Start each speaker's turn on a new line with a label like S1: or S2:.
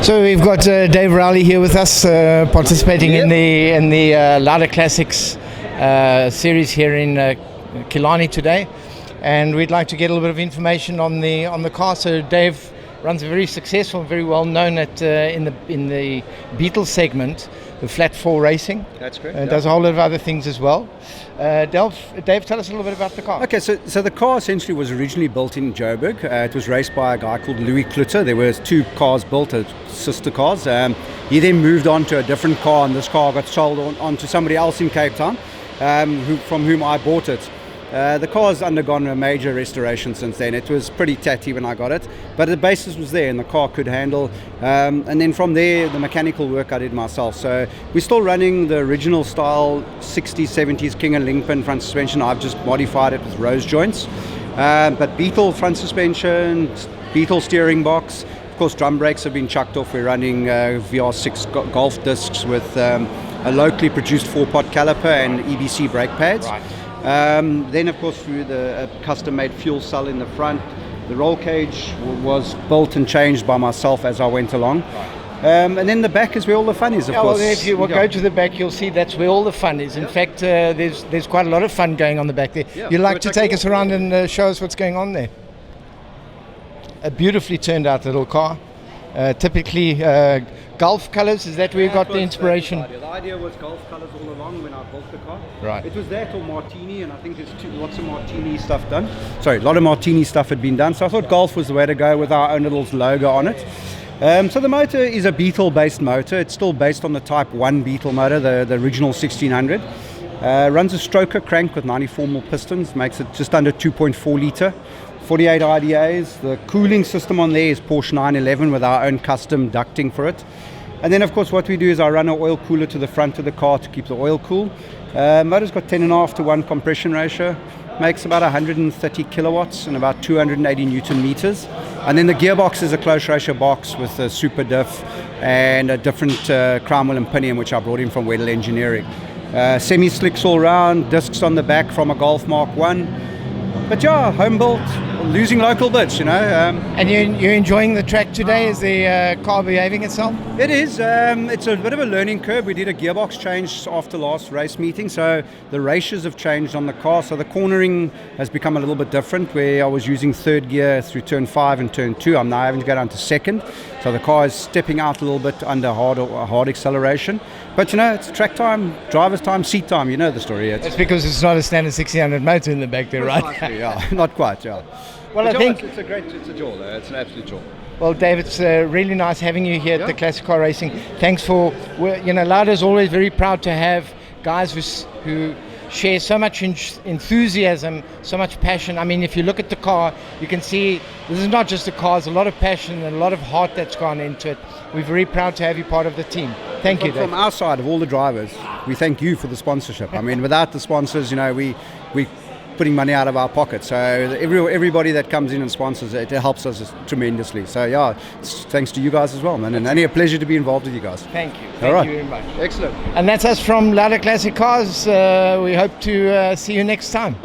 S1: So we've got Dave Rowley here with us, participating in the Laude Classics series here in Killarney today, and we'd like to get a little bit of information on the car. So Dave runs a very successful, very well known in the Beetle segment, the Flat Foot Racing.
S2: That's correct.
S1: Does a whole lot of other things as well. Dave, tell us a little bit about the car.
S2: Okay, so the car essentially was originally built in Joburg. It was raced by a guy called Louis Klutter. There were two cars built, sister cars. He then moved on to a different car, and this car got sold on to somebody else in Cape Town, from whom I bought it. The car's undergone a major restoration since then. It was pretty tatty when I got it, but the basis was there and the car could handle. And then from there, the mechanical work I did myself. So we're still running the original style 60s, 70s King and Link-pin front suspension. I've just modified it with rose joints. But Beetle front suspension, Beetle steering box. Of course, drum brakes have been chucked off. We're running VR6 Golf discs with a locally produced 4-pot caliper and EBC brake pads.
S1: Right.
S2: Then of course through the custom-made fuel cell in the front. The roll cage was built and changed by myself as I went along. And then the back is where all the fun is, of course.
S1: Well, if you go to the back, you'll see that's where all the fun is. In fact, there's quite a lot of fun going on the back there. You'd like to take us around and show us what's going on there? A beautifully turned out little car. Typically Gulf colours, is that where you got the inspiration?
S2: The idea was Gulf colours all along when I built the car.
S1: Right.
S2: It was that or Martini, and I think there's lots of Martini stuff done. Sorry, a lot of Martini stuff had been done, so I thought Gulf was the way to go with our own little logo on it. So the motor is a Beetle-based motor. It's still based on the Type 1 Beetle motor, the original 1600. Runs a stroker crank with 94 mm pistons, makes it just under 2.4 litre. 48 IDAs. The cooling system on there is Porsche 911 with our own custom ducting for it. And then of course what we do is I run an oil cooler to the front of the car to keep the oil cool. Motor's got 10.5 to 1 compression ratio, makes about 130 kilowatts and about 280 Newton meters. And then the gearbox is a close ratio box with a super diff and a different crown wheel and pinion which I brought in from Weddell Engineering. Semi-slicks all round, discs on the back from a Golf Mark 1. But yeah, home built, losing local bits, you know.
S1: And you're enjoying the track today? Is the car behaving itself?
S2: It is. It's a bit of a learning curve. We did a gearbox change after last race meeting, so the ratios have changed on the car. So the cornering has become a little bit different, where I was using third gear through turn 5 and turn 2. I'm now having to go down to second. So the car is stepping out a little bit under hard acceleration. But you know, it's track time, driver's time, seat time. You know the story.
S1: It's because it's not a standard 1600 motor in the back there, right?
S2: Yeah, not quite. Yeah.
S1: Well,
S2: but
S1: I think
S2: it's a jaw. It's an absolute jaw.
S1: Well, Dave, it's really nice having you here at the Classic Car Racing. Thanks for, Laude is always very proud to have guys who share so much enthusiasm, so much passion. I mean, if you look at the car, you can see this is not just a car, there's a lot of passion and a lot of heart that's gone into it. We're very proud to have you part of the team. Thank you, Dave.
S2: From our side, of all the drivers, we thank you for the sponsorship. I mean, without the sponsors, we putting money out of our pocket. So everybody that comes in and sponsors it helps us tremendously. So yeah, it's thanks to you guys as well, man. And only a pleasure to be involved with you guys.
S1: Thank you.
S2: All right.
S1: Thank you very much.
S2: Excellent.
S1: And that's us from Laude Classic Cars. We hope to see you next time.